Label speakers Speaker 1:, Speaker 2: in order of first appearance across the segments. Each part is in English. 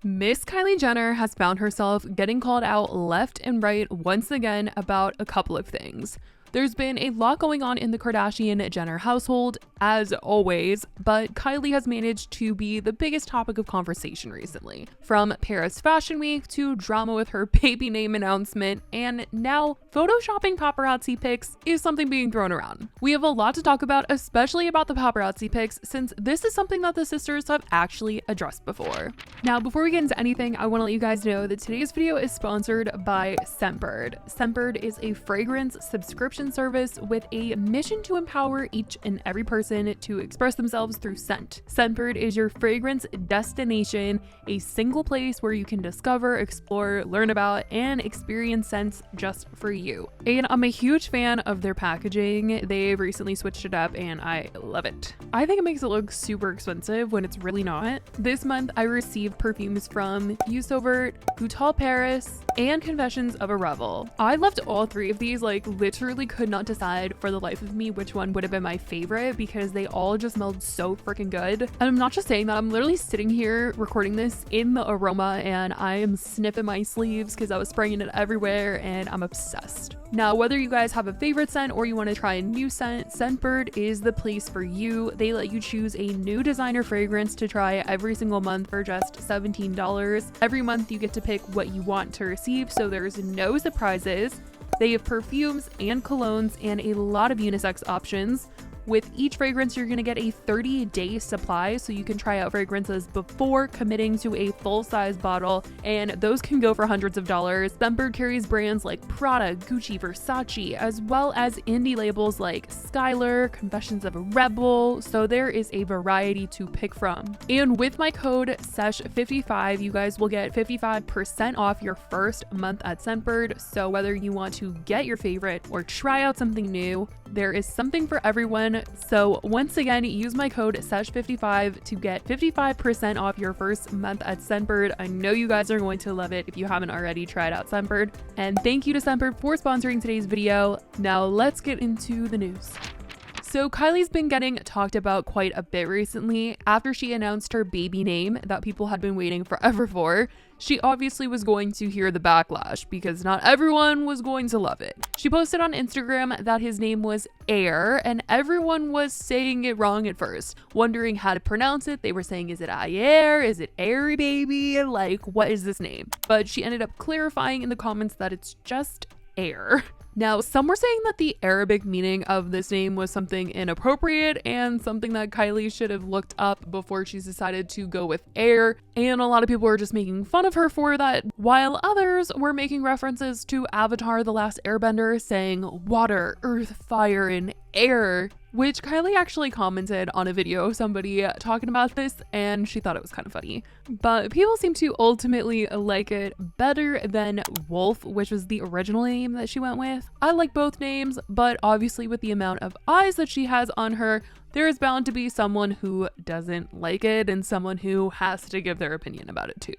Speaker 1: Miss Kylie Jenner has found herself getting called out left and right once again about a couple of things. There's been a lot going on in the Kardashian-Jenner household, as always, but Kylie has managed to be the biggest topic of conversation recently. From Paris Fashion Week to drama with her baby name announcement, and now photoshopping paparazzi pics is something being thrown around. We have a lot to talk about, especially about the paparazzi pics, since this is something that the sisters have actually addressed before. Now, before we get into anything, I want to let you guys know that today's video is sponsored by Scentbird. Scentbird is a fragrance subscription service with a mission to empower each and every person to express themselves through scent. Scentbird is your fragrance destination, a single place where you can discover, explore, learn about, and experience scents just for you. And I'm a huge fan of their packaging. They've recently switched it up and I love it. I think it makes it look super expensive when it's really not. This month I received perfumes from You Sauvert, Boutal Paris, and Confessions of a Rebel. I loved all three of these, like literally could not decide for the life of me which one would have been my favorite because they all just smelled so freaking good. And I'm not just saying that, I'm literally sitting here recording this in the aroma and I am sniffing my sleeves because I was spraying it everywhere and I'm obsessed. Now, whether you guys have a favorite scent or you want to try a new scent, Scentbird is the place for you. They let you choose a new designer fragrance to try every single month for just $17. Every month you get to pick what you want to receive, so there's no surprises. They have perfumes and colognes and a lot of unisex options. With each fragrance, you're going to get a 30-day supply, so you can try out fragrances before committing to a full-size bottle, and those can go for hundreds of dollars. Scentbird carries brands like Prada, Gucci, Versace, as well as indie labels like Skylar, Confessions of a Rebel, so there is a variety to pick from. And with my code SESH55, you guys will get 55% off your first month at Scentbird, so whether you want to get your favorite or try out something new, there is something for everyone. So once again, use my code SESH55 to get 55% off your first month at Scentbird. I know you guys are going to love it if you haven't already tried out Scentbird. And thank you to Scentbird for sponsoring today's video. Now let's get into the news. So Kylie's been getting talked about quite a bit recently after she announced her baby name that people had been waiting forever for. She obviously was going to hear the backlash because not everyone was going to love it. She posted on Instagram that his name was Air and everyone was saying it wrong at first, wondering how to pronounce it. They were saying, is it Ayer? Is it Airy baby? Like, what is this name? But she ended up clarifying in the comments that it's just Air. Now, some were saying that the Arabic meaning of this name was something inappropriate and something that Kylie should have looked up before she's decided to go with Air, and a lot of people were just making fun of her for that, while others were making references to Avatar: The Last Airbender, saying water, earth, fire, and air, which Kylie actually commented on a video of somebody talking about this and she thought it was kind of funny. But people seem to ultimately like it better than Wolf, which was the original name that she went with. I like both names, but obviously with the amount of eyes that she has on her, there is bound to be someone who doesn't like it and someone who has to give their opinion about it too.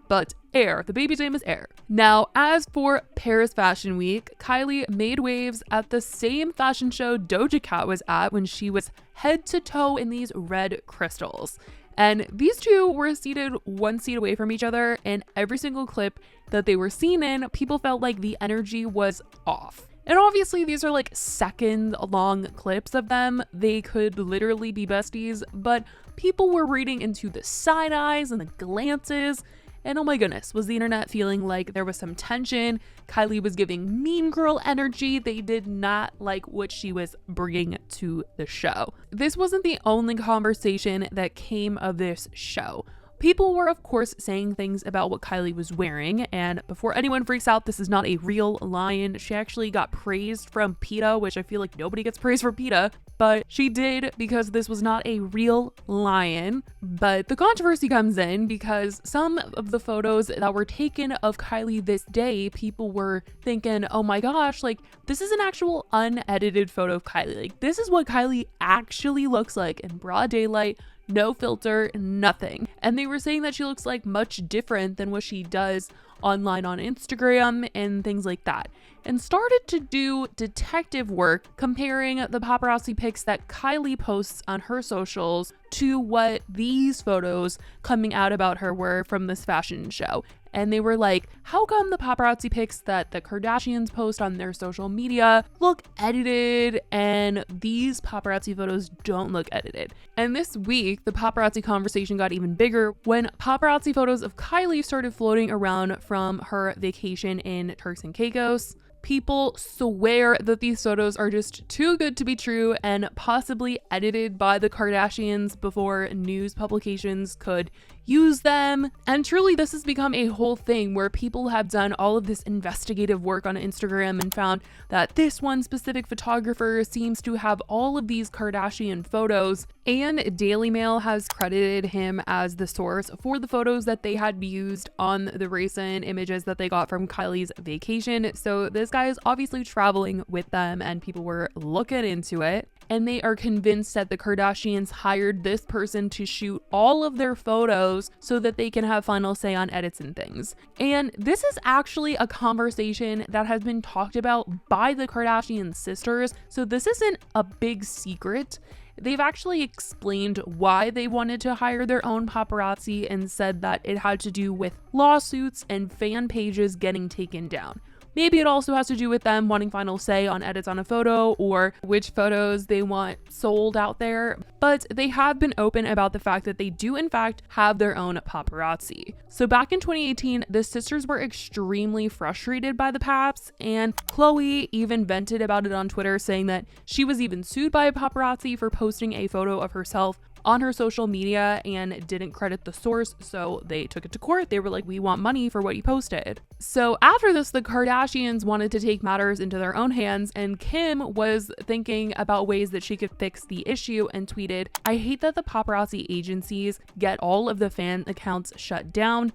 Speaker 1: But Air, the baby's name is Air. Now, as for Paris Fashion Week, Kylie made waves at the same fashion show Doja Cat was at when she was head to toe in these red crystals. And these two were seated one seat away from each other, and every single clip that they were seen in, people felt like the energy was off. And obviously these are like second long clips of them. They could literally be besties, but people were reading into the side eyes and the glances. And oh my goodness, was the internet feeling like there was some tension? Kylie was giving mean girl energy. They did not like what she was bringing to the show. This wasn't the only conversation that came of this show. People were, of course, saying things about what Kylie was wearing, and before anyone freaks out, this is not a real line. She actually got praised from PETA, which I feel like nobody gets praised for PETA, but she did because this was not a real lion. But the controversy comes in because some of the photos that were taken of Kylie this day, people were thinking, oh my gosh, like this is an actual unedited photo of Kylie. Like this is what Kylie actually looks like in broad daylight. No filter, nothing. And they were saying that she looks like much different than what she does online on Instagram and things like that, and started to do detective work comparing the paparazzi pics that Kylie posts on her socials to what these photos coming out about her were from this fashion show. And they were like, how come the paparazzi pics that the Kardashians post on their social media look edited and these paparazzi photos don't look edited? And this week, the paparazzi conversation got even bigger when paparazzi photos of Kylie started floating around from her vacation in Turks and Caicos. People swear that these photos are just too good to be true and possibly edited by the Kardashians before news publications could use them. And truly, this has become a whole thing where people have done all of this investigative work on Instagram and found that this one specific photographer seems to have all of these Kardashian photos, and Daily Mail has credited him as the source for the photos that they had used on the recent images that they got from Kylie's vacation. So this guy is obviously traveling with them and people were looking into it. And they are convinced that the Kardashians hired this person to shoot all of their photos so that they can have final say on edits and things. And this is actually a conversation that has been talked about by the Kardashian sisters, so this isn't a big secret. They've actually explained why they wanted to hire their own paparazzi and said that it had to do with lawsuits and fan pages getting taken down. Maybe it also has to do with them wanting final say on edits on a photo or which photos they want sold out there, but they have been open about the fact that they do in fact have their own paparazzi. So back in 2018, the sisters were extremely frustrated by the paps, and Khloe even vented about it on Twitter, saying that she was even sued by a paparazzi for posting a photo of herself on her social media and didn't credit the source, so they took it to court. They were like, we want money for what you posted. So after this, the Kardashians wanted to take matters into their own hands, and Kim was thinking about ways that she could fix the issue and tweeted, I hate that the paparazzi agencies get all of the fan accounts shut down.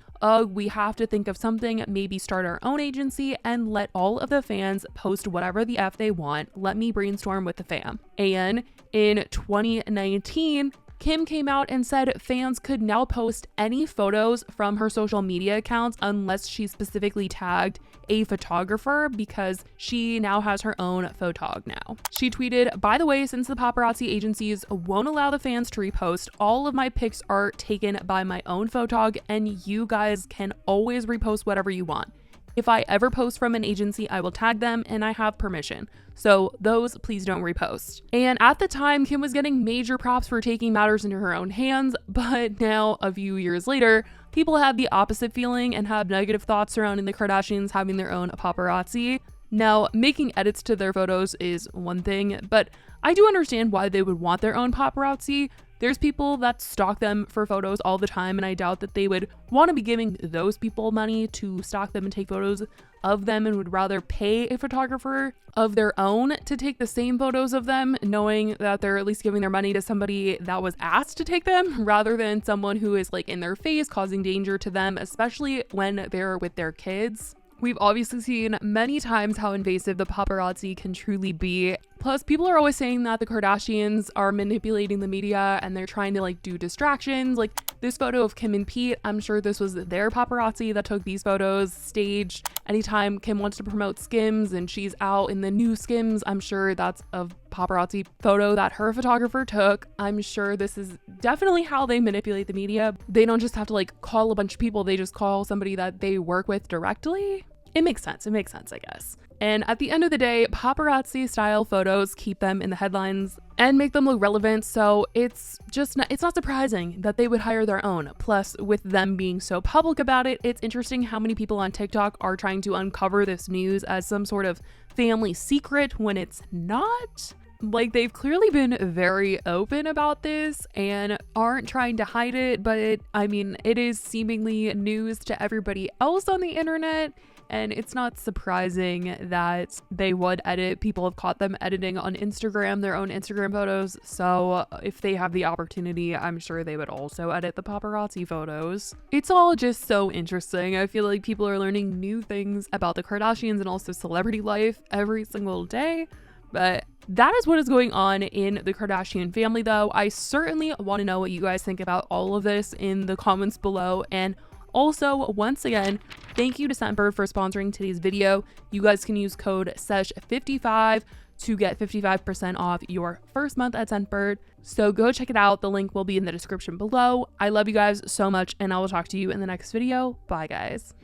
Speaker 1: We have to think of something, maybe start our own agency and let all of the fans post whatever the F they want. Let me brainstorm with the fam. And in 2019, Kim came out and said fans could now post any photos from her social media accounts unless she specifically tagged a photographer, because she now has her own photog now. She tweeted, by the way, since the paparazzi agencies won't allow the fans to repost, all of my pics are taken by my own photog, and you guys can always repost whatever you want. If I ever post from an agency, I will tag them and I have permission. So those, please don't repost. And at the time, Kim was getting major props for taking matters into her own hands, but now a few years later, people have the opposite feeling and have negative thoughts surrounding the Kardashians having their own paparazzi. Now, making edits to their photos is one thing, but I do understand why they would want their own paparazzi. There's people that stalk them for photos all the time, and I doubt that they would want to be giving those people money to stalk them and take photos of them, and would rather pay a photographer of their own to take the same photos of them, knowing that they're at least giving their money to somebody that was asked to take them, rather than someone who is like in their face causing danger to them, especially when they're with their kids. We've obviously seen many times how invasive the paparazzi can truly be. Plus, people are always saying that the Kardashians are manipulating the media and they're trying to like do distractions. Like this photo of Kim and Pete, I'm sure this was their paparazzi that took these photos staged. Anytime Kim wants to promote Skims and she's out in the new Skims, I'm sure that's a paparazzi photo that her photographer took. I'm sure this is definitely how they manipulate the media. They don't just have to like call a bunch of people, they just call somebody that they work with directly. It makes sense, I guess. And at the end of the day, paparazzi style photos keep them in the headlines and make them look relevant, so it's not surprising that they would hire their own. Plus, with them being so public about it, it's interesting how many people on TikTok are trying to uncover this news as some sort of family secret when it's not. Like, they've clearly been very open about this and aren't trying to hide it, but it is seemingly news to everybody else on the internet. And it's not surprising that they would edit. People have caught them editing on Instagram, their own Instagram photos. So if they have the opportunity, I'm sure they would also edit the paparazzi photos. It's all just so interesting. I feel like people are learning new things about the Kardashians and also celebrity life every single day. But that is what is going on in the Kardashian family, though. I certainly want to know what you guys think about all of this in the comments below. And Also, once again, thank you to Scentbird for sponsoring today's video. You guys can use code SESH55 to get 55% off your first month at Scentbird. So go check it out. The link will be in the description below. I love you guys so much, and I will talk to you in the next video. Bye, guys.